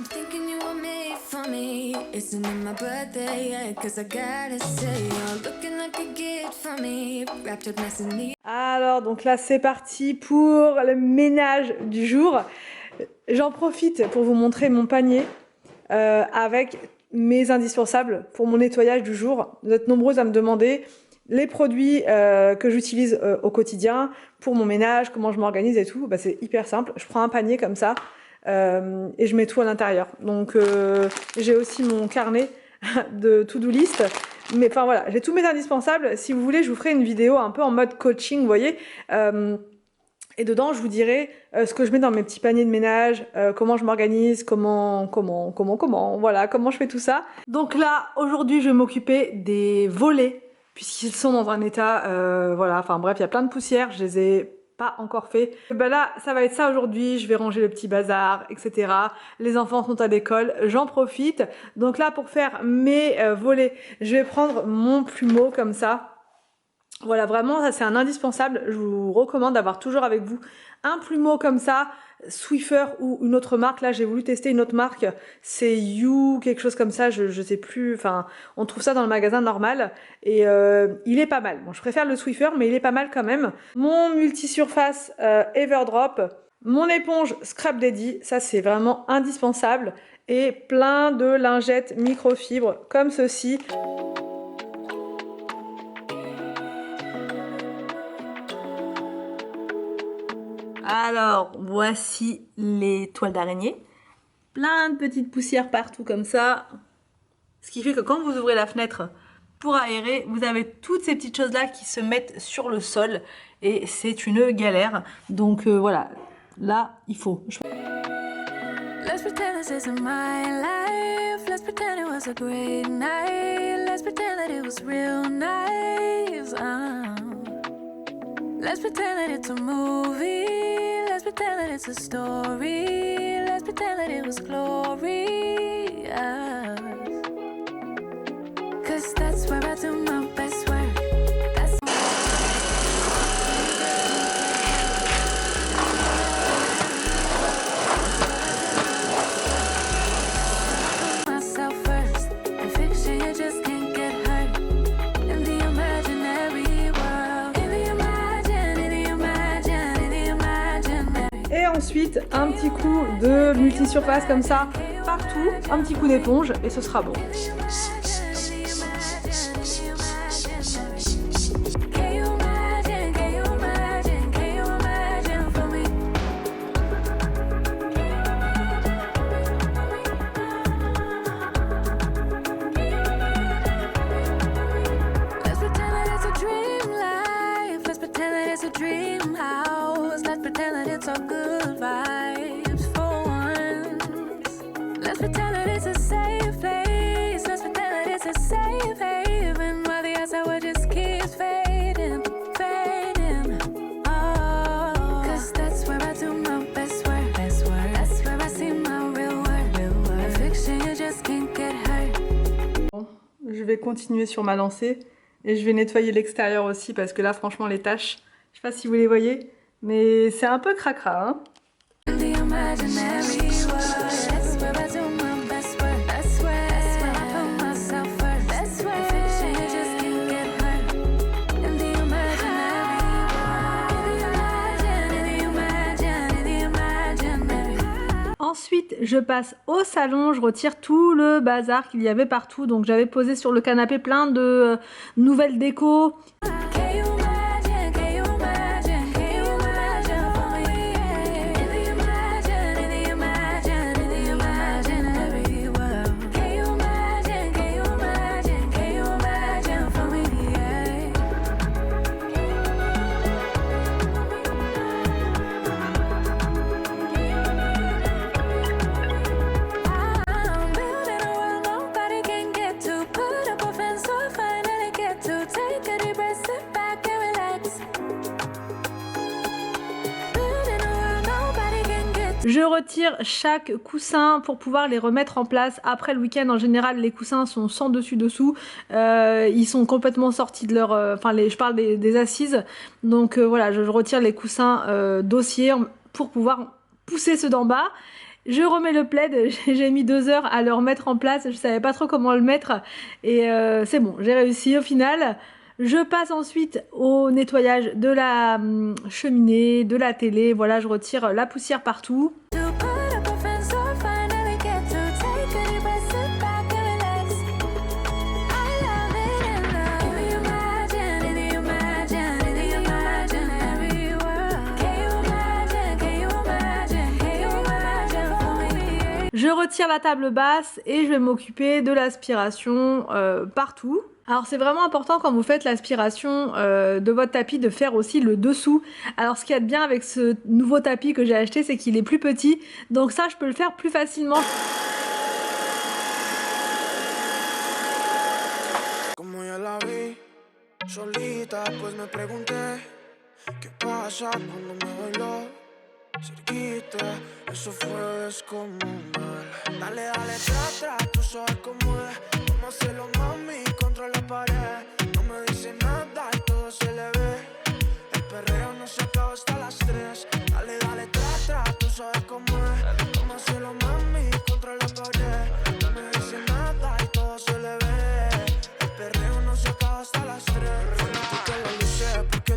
thinking you were made for me. Isn't it my birthday yet? Cause I gotta say, you're looking like a gift for me. Wrapped up nice and neat. Alors, donc là, c'est parti pour le ménage du jour. J'en profite pour vous montrer mon panier avec mes indispensables pour mon nettoyage du jour. Vous êtes nombreuses à me demander les produits que j'utilise au quotidien pour mon ménage, comment je m'organise et tout. Bah, c'est hyper simple. Je prends un panier comme ça et je mets tout à l'intérieur. Donc, j'ai aussi mon carnet de to-do list. Mais enfin voilà, j'ai tous mes indispensables. Si vous voulez, je vous ferai une vidéo un peu en mode coaching, vous voyez. Et dedans, je vous dirai ce que je mets dans mes petits paniers de ménage, comment je m'organise, comment, voilà, comment je fais tout ça. Donc là, aujourd'hui, je vais m'occuper des volets, puisqu'ils sont dans un état, voilà, enfin bref, il y a plein de poussière, je les ai pas encore fait. Ben là, ça va être ça aujourd'hui, je vais ranger le petit bazar, etc. Les enfants sont à l'école, j'en profite. Donc là, pour faire mes volets, je vais prendre mon plumeau comme ça. Voilà, vraiment, ça c'est un indispensable. Je vous recommande d'avoir toujours avec vous un plumeau comme ça, Swiffer ou une autre marque. Là, j'ai voulu tester une autre marque. C'est You, quelque chose comme ça, je sais plus. Enfin, on trouve ça dans le magasin normal. Et il est pas mal. Bon, je préfère le Swiffer, mais il est pas mal quand même. Mon multi-surface Everdrop. Mon éponge Scrap Daddy. Ça, c'est vraiment indispensable. Et plein de lingettes microfibres comme ceci. Alors, voici les toiles d'araignée. Plein de petites poussières partout comme ça. Ce qui fait que quand vous ouvrez la fenêtre pour aérer, vous avez toutes ces petites choses-là qui se mettent sur le sol. Et c'est une galère. Donc voilà, là, il faut. Let's pretend this isn't my life. Let's pretend it was a great night. Let's pretend that it was real nice. Let's pretend that it's a movie. Let's pretend that it's a story. Let's pretend that it was glorious. Cause that's where I do my best work. That's myself first. In fiction you just can't get hurt. In the imaginary world. In the imaginary. Et ensuite, un petit coup de multi-surface comme ça, partout. Un petit coup d'éponge et ce sera bon. Let's pretend that it's a safe place. Let's pretend that it's a safe haven while the outside just keeps fading, fading. Oh, cause that's where I do my best work. Best work. That's where I see my real work. Real work. In fiction you just can't get hurt. Bon, je vais continuer sur ma lancée et je vais nettoyer l'extérieur aussi parce que là, franchement, les taches, je sais pas si vous les voyez, mais c'est un peu cracra, hein. In the imaginary world, that's where I do my best work. That's where I put myself first. That's where in fiction you just can't get hurt. In the imaginary world, in the imaginary. Ensuite, je passe au salon, je retire tout le bazar qu'il y avait partout. Donc j'avais posé sur le canapé plein de nouvelles décos. Je retire chaque coussin pour pouvoir les remettre en place. Après le week-end, en général, les coussins sont sans dessus-dessous. Ils sont complètement sortis de leur... je parle des assises. Donc voilà, je retire les coussins dossiers pour pouvoir pousser ceux d'en bas. Je remets le plaid, j'ai mis 2 heures à le remettre en place, je savais pas trop comment le mettre et c'est bon, j'ai réussi au final. Je passe ensuite au nettoyage de la cheminée, de la télé, voilà, je retire la poussière partout. To put up a fence or finally get to take a deep breath, sit back and relax. I love it in the can you imagine every word? Can you imagine for me? Je retire la table basse et je vais m'occuper de l'aspiration partout. Alors c'est vraiment important quand vous faites l'aspiration de votre tapis de faire aussi le dessous. Alors ce qu'il y a de bien avec ce nouveau tapis que j'ai acheté, c'est qu'il est plus petit, donc ça je peux le faire plus facilement. Como ya la vi, solita, pues me pregunté qué pasa cuando me bailó cerquita, eso fue descomunal. Dale, dale, tra, tra, tú sabes cómo es, vamos a hacerlo mami contra la pared. No me dice nada y todo se le ve, el perreo no se acaba hasta las 3. Dale, dale, tra, tra, tú sabes cómo es, vamos a hacerlo mami contra la pared. No me dice nada y todo se le ve, el perreo no se acaba hasta las 3.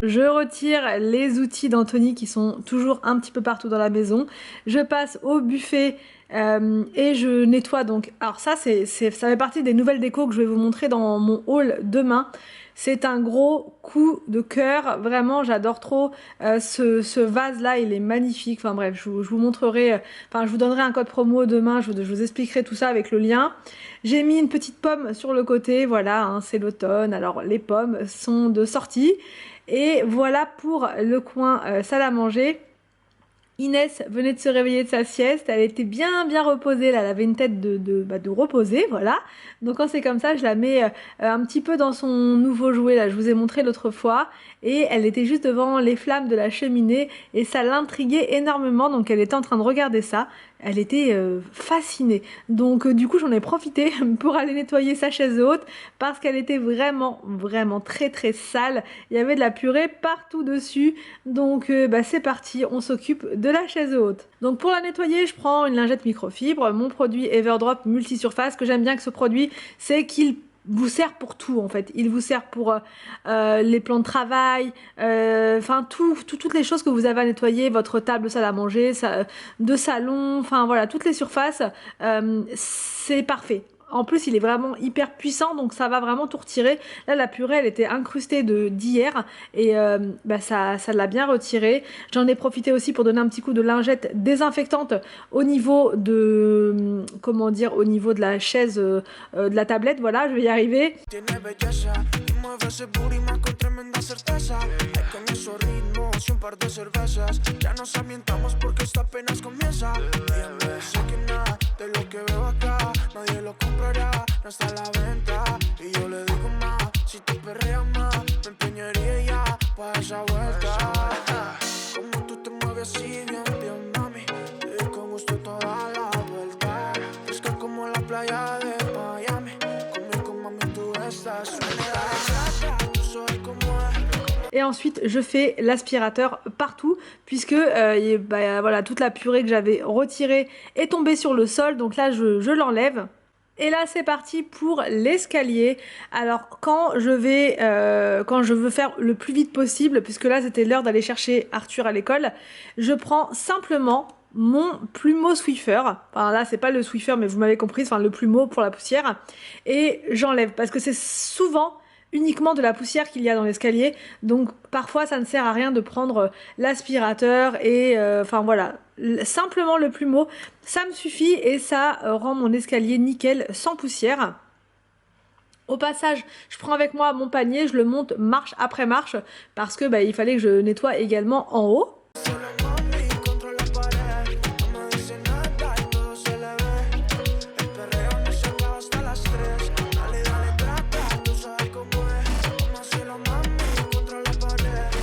Je retire les outils d'Anthony qui sont toujours un petit peu partout dans la maison. Je passe au buffet et je nettoie donc. Alors ça, ça fait partie des nouvelles décos que je vais vous montrer dans mon haul demain. C'est un gros coup de cœur, vraiment j'adore trop ce vase là, il est magnifique, enfin bref je vous montrerai, enfin je vous donnerai un code promo demain, je vous expliquerai tout ça avec le lien. J'ai mis une petite pomme sur le côté, voilà, hein, c'est l'automne, alors les pommes sont de sortie. Et voilà pour le coin salle à manger. Inès venait de se réveiller de sa sieste, elle était bien reposée, là, elle avait une tête de reposer, voilà. Donc quand c'est comme ça, je la mets un petit peu dans son nouveau jouet, là, je vous ai montré l'autre fois, et elle était juste devant les flammes de la cheminée, et ça l'intriguait énormément, donc elle était en train de regarder ça, elle était fascinée. Donc du coup j'en ai profité pour aller nettoyer sa chaise haute, parce qu'elle était vraiment très sale, il y avait de la purée partout dessus, donc c'est parti, on s'occupe de la chaise haute. Donc pour la nettoyer, je prends une lingette microfibre, mon produit Everdrop multisurface. Ce que j'aime bien avec ce produit, c'est qu'il vous sert pour tout en fait. Il vous sert pour les plans de travail, enfin toutes les choses que vous avez à nettoyer, votre table de salle à manger, de salon, enfin voilà, toutes les surfaces, c'est parfait. En plus, il est vraiment hyper puissant, donc ça va vraiment tout retirer. Là, la purée, elle était incrustée d'hier et ça l'a bien retiré. J'en ai profité aussi pour donner un petit coup de lingette désinfectante au niveau de, comment dire, au niveau de la chaise, de la tablette. Voilà, je vais y arriver. Nadie lo comprará, no está a la venta. Y yo le digo más, si tú perreas más, me empeñaría ya pa' esa vuelta. Como tú te mueves así, bien, bien, mami. Te doy con gusto toda la vuelta. Fresca como la playa de Miami. Conmigo, mami, tú estás suelta. Tú sabes cómo es. Et ensuite, je fais l'aspirateur partout, puisque voilà, toute la purée que j'avais retirée est tombée sur le sol. Donc là, je l'enlève. Et là, c'est parti pour l'escalier. Alors, quand je veux faire le plus vite possible, puisque là, c'était l'heure d'aller chercher Arthur à l'école, je prends simplement mon plumeau Swiffer. Enfin, là, c'est pas le Swiffer, mais vous m'avez compris, enfin, le plumeau pour la poussière. Et j'enlève, parce que c'est souvent uniquement de la poussière qu'il y a dans l'escalier, donc parfois ça ne sert à rien de prendre l'aspirateur et enfin voilà, simplement le plumeau, ça me suffit et ça rend mon escalier nickel sans poussière. Au passage, je prends avec moi mon panier, je le monte marche après marche parce que il fallait que je nettoie également en haut.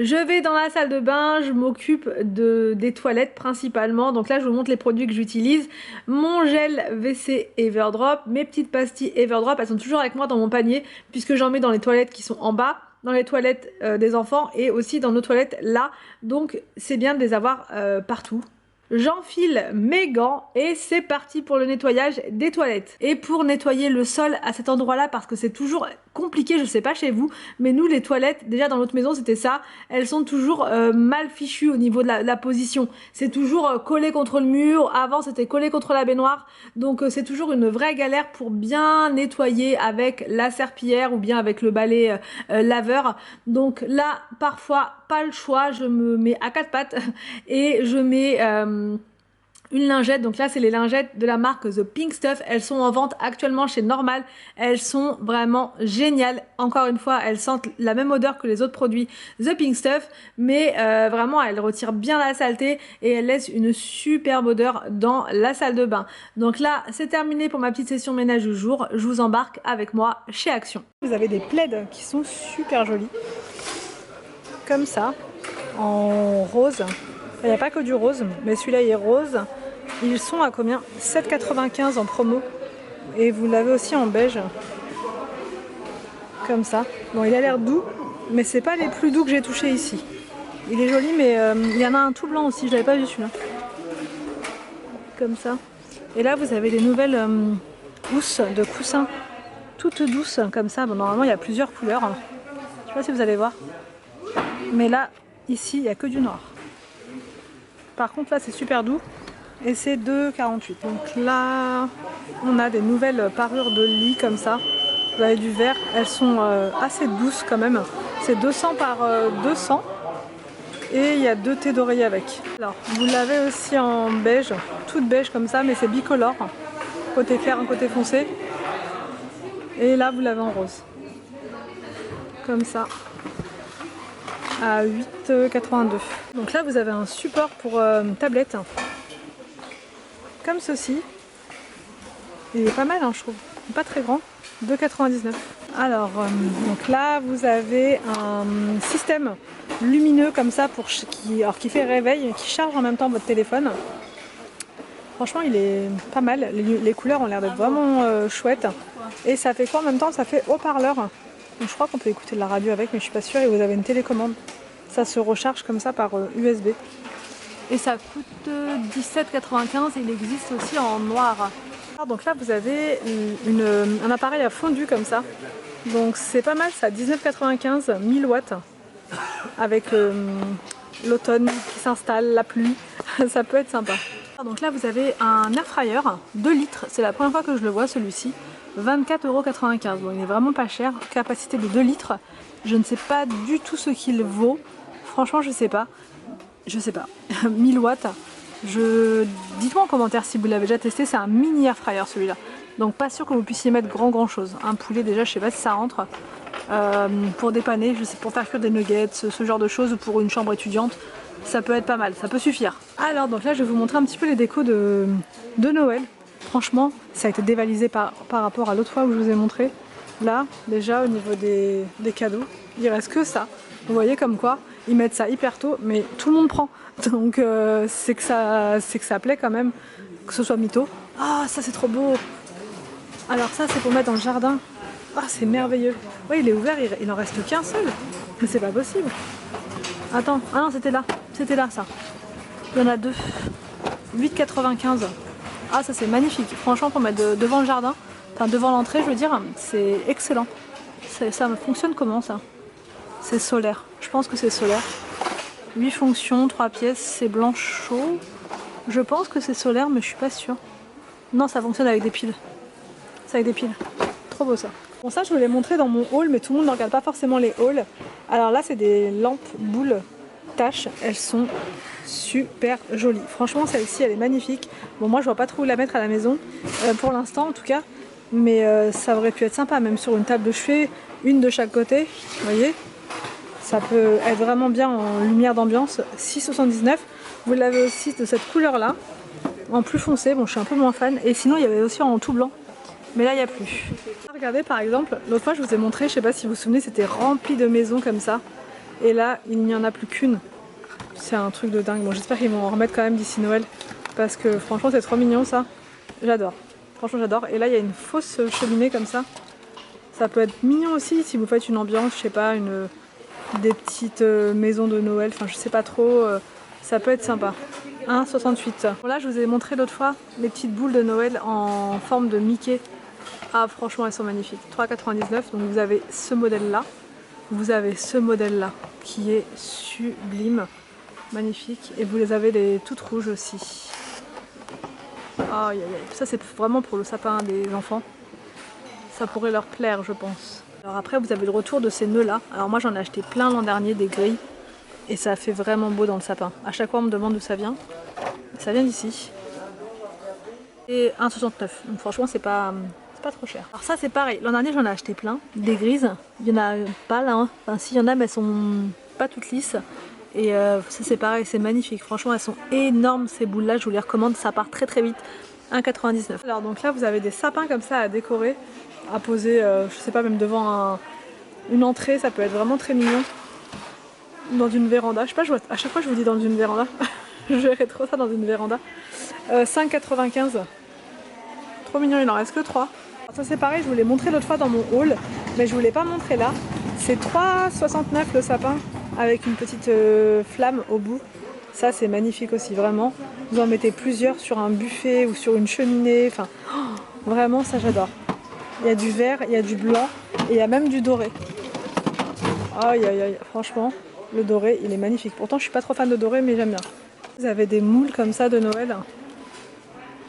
Je vais dans la salle de bain, je m'occupe des toilettes principalement. Donc là, je vous montre les produits que j'utilise. Mon gel WC Everdrop, mes petites pastilles Everdrop, elles sont toujours avec moi dans mon panier puisque j'en mets dans les toilettes qui sont en bas, dans les toilettes des enfants et aussi dans nos toilettes là. Donc c'est bien de les avoir partout. J'enfile mes gants et c'est parti pour le nettoyage des toilettes. Et pour nettoyer le sol à cet endroit-là, parce que c'est toujours compliqué, je sais pas chez vous, mais nous les toilettes, déjà dans notre maison c'était ça, elles sont toujours mal fichues au niveau de la position. C'est toujours collé contre le mur, avant c'était collé contre la baignoire, donc c'est toujours une vraie galère pour bien nettoyer avec la serpillière ou bien avec le balai laveur. Donc là, parfois, pas le choix, je me mets à quatre pattes et je mets une lingette. Donc là c'est les lingettes de la marque The Pink Stuff, elles sont en vente actuellement chez Normal, elles sont vraiment géniales, encore une fois elles sentent la même odeur que les autres produits The Pink Stuff, mais vraiment elles retirent bien la saleté et elles laissent une superbe odeur dans la salle de bain. Donc là c'est terminé pour ma petite session ménage du jour, je vous embarque avec moi chez Action. Vous avez des plaids qui sont super jolis, comme ça, en rose. Il n'y a pas que du rose, mais celui-là il est rose. Ils sont à combien? 7,95 en promo. Et vous l'avez aussi en beige. Comme ça. Bon, il a l'air doux, mais c'est pas les plus doux que j'ai touchés ici. Il est joli, mais il y en a un tout blanc aussi, je l'avais pas vu celui-là. Comme ça. Et là vous avez les nouvelles housses de coussins. Toutes douces, comme ça. Bon, normalement il y a plusieurs couleurs. Je sais pas si vous allez voir. Mais là, ici, il n'y a que du noir. Par contre là c'est super doux et c'est 2,48. Donc là on a des nouvelles parures de lit comme ça. Vous avez du vert, elles sont assez douces quand même. C'est 200 par 200 et il y a 2 thés d'oreiller avec. Alors vous l'avez aussi en beige, toute beige comme ça, mais c'est bicolore. Côté clair, un côté foncé. Et là vous l'avez en rose. Comme ça. À 8,82. Donc là vous avez un support pour tablette comme ceci. Il est pas mal je trouve, pas très grand, 2,99. Alors donc là vous avez un système lumineux comme ça pour qui fait réveil, qui charge en même temps votre téléphone. Franchement il est pas mal, les couleurs ont l'air d'être vraiment chouettes. Et ça fait quoi en même temps? Ça fait haut-parleur. Donc je crois qu'on peut écouter de la radio avec, mais je suis pas sûre. Et vous avez une télécommande. Ça se recharge comme ça par USB. Et ça coûte 17,95 et il existe aussi en noir. Donc là vous avez un appareil à fondu comme ça. Donc c'est pas mal ça, 19,95, 1000 watts. Avec l'automne qui s'installe, la pluie. Ça peut être sympa. Donc là vous avez un air fryer 2 litres. C'est la première fois que je le vois celui-ci. 24,95 €. Bon, il est vraiment pas cher, capacité de 2 litres. Je ne sais pas du tout ce qu'il vaut. Franchement, je sais pas. 1000 watts. Dites-moi en commentaire si vous l'avez déjà testé. C'est un mini air fryer celui-là. Donc pas sûr que vous puissiez mettre grand chose. Un poulet déjà, je sais pas si ça rentre. Pour dépanner, je sais, pour faire cuire des nuggets, ce genre de choses, ou pour une chambre étudiante, ça peut être pas mal, ça peut suffire. Alors donc là je vais vous montrer un petit peu les décos de Noël. Franchement, ça a été dévalisé par rapport à l'autre fois où je vous ai montré. Là, déjà, au niveau des cadeaux, il reste que ça. Vous voyez comme quoi, ils mettent ça hyper tôt, mais tout le monde prend. Donc, c'est que ça plaît quand même, que ce soit mytho. Ah, ça c'est trop beau. Alors ça, c'est pour mettre dans le jardin. Ah, c'est merveilleux. Oui, il est ouvert, il en reste qu'un seul. Mais c'est pas possible. Attends, ah non, c'était là. C'était là, ça. Il y en a 2. 8,95. Ah ça c'est magnifique, franchement pour mettre devant le jardin, enfin devant l'entrée je veux dire, c'est excellent. Ça fonctionne comment ça? C'est solaire, je pense que c'est solaire. 8 fonctions, 3 pièces, c'est blanc chaud. Je pense que c'est solaire mais je suis pas sûre. Non ça fonctionne avec des piles. C'est avec des piles, trop beau ça. Bon ça je vous l'ai montré dans mon haul mais tout le monde ne regarde pas forcément les hauls. Alors là c'est des lampes boules tâches, elles sont super jolie. Franchement celle-ci elle est magnifique. Bon moi je vois pas trop où la mettre à la maison pour l'instant en tout cas, mais ça aurait pu être sympa même sur une table de chevet, une de chaque côté, vous voyez, ça peut être vraiment bien en lumière d'ambiance. 6,79. Vous l'avez aussi de cette couleur là en plus foncé, bon je suis un peu moins fan, et sinon il y avait aussi en tout blanc mais là il n'y a plus. Regardez par exemple, l'autre fois je vous ai montré, je sais pas si vous vous souvenez, c'était rempli de maisons comme ça et là il n'y en a plus qu'une. C'est un truc de dingue. Bon, j'espère qu'ils vont en remettre quand même d'ici Noël. Parce que franchement, c'est trop mignon ça. J'adore. Franchement, j'adore. Et là, il y a une fausse cheminée comme ça. Ça peut être mignon aussi si vous faites une ambiance, je sais pas, des petites maisons de Noël. Enfin, je sais pas trop. Ça peut être sympa. 1,68. Bon, là, je vous ai montré l'autre fois les petites boules de Noël en forme de Mickey. Ah, franchement, elles sont magnifiques. 3,99. Donc, vous avez ce modèle-là. Vous avez ce modèle-là qui est sublime. Magnifique. Et vous les avez les toutes rouges aussi. Aïe, aïe, aïe. Ça, c'est vraiment pour le sapin des enfants. Ça pourrait leur plaire, je pense. Alors après, vous avez le retour de ces nœuds-là. Alors moi, j'en ai acheté plein l'an dernier, des grilles. Et ça fait vraiment beau dans le sapin. À chaque fois, on me demande d'où ça vient. Ça vient d'ici. Et 1,69. Donc franchement, c'est pas trop cher. Alors ça, c'est pareil. L'an dernier, j'en ai acheté plein. Des grises. Il y en a pas là. Hein. Enfin, si, il y en a, mais elles sont pas toutes lisses. Et ça, c'est pareil. C'est magnifique. Franchement, elles sont énormes, ces boules-là. Je vous les recommande. Ça part très très vite. 1,99. Alors donc là, vous avez des sapins comme ça à décorer. À poser, je sais pas, même devant une entrée. Ça peut être vraiment très mignon. Dans une véranda, je sais pas, à chaque fois je vous dis dans une véranda, je verrais trop ça dans une véranda. 5,95. Trop mignon, il en reste que 3. Alors ça c'est pareil, je vous l'ai montré l'autre fois dans mon haul, mais je vous l'ai pas montré là. C'est 3,69 le sapin avec une petite flamme au bout. Ça c'est magnifique aussi, vraiment. Vous en mettez plusieurs sur un buffet ou sur une cheminée, enfin vraiment ça j'adore. Il y a du vert, il y a du blanc et il y a même du doré. Aïe aïe aïe, franchement. Le doré, il est magnifique. Pourtant, je suis pas trop fan de doré, mais j'aime bien. Vous avez des moules comme ça de Noël.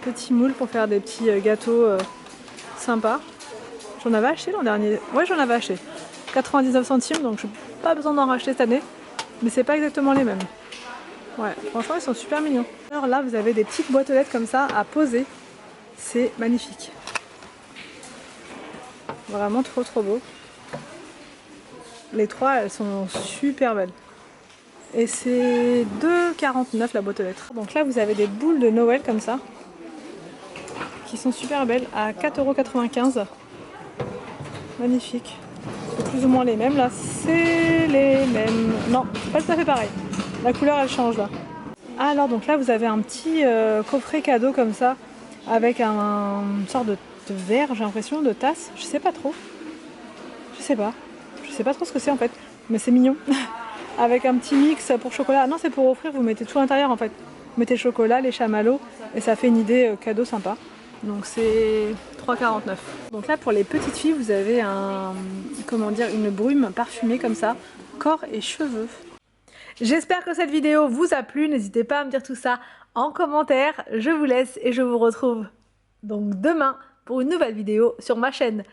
Petits moules pour faire des petits gâteaux sympas. J'en avais acheté l'an dernier. Ouais, j'en avais acheté. 99 centimes, donc je n'ai pas besoin d'en racheter cette année. Mais c'est pas exactement les mêmes. Ouais, franchement, ils sont super mignons. Alors là, vous avez des petites boîtes aux lettres comme ça à poser. C'est magnifique. Vraiment trop trop beau. Les trois, elles sont super belles. Et c'est 2,49 la boîte aux lettres. Donc là, vous avez des boules de Noël comme ça. Qui sont super belles à 4,95 €. Magnifique. C'est plus ou moins les mêmes là. C'est les mêmes. Non, c'est pas tout à fait pareil. La couleur, elle change là. Alors donc là, vous avez un petit coffret cadeau comme ça. Avec une sorte de verre, j'ai l'impression, de tasse. Je sais pas trop. Je sais pas. Je sais pas trop ce que c'est en fait, mais c'est mignon. Avec un petit mix pour chocolat. Non, c'est pour offrir, vous mettez tout à l'intérieur en fait. Vous mettez le chocolat, les chamallows, et ça fait une idée cadeau sympa. Donc c'est 3,49 €. Donc là, pour les petites filles, vous avez une brume parfumée comme ça, corps et cheveux. J'espère que cette vidéo vous a plu. N'hésitez pas à me dire tout ça en commentaire. Je vous laisse et je vous retrouve donc demain pour une nouvelle vidéo sur ma chaîne.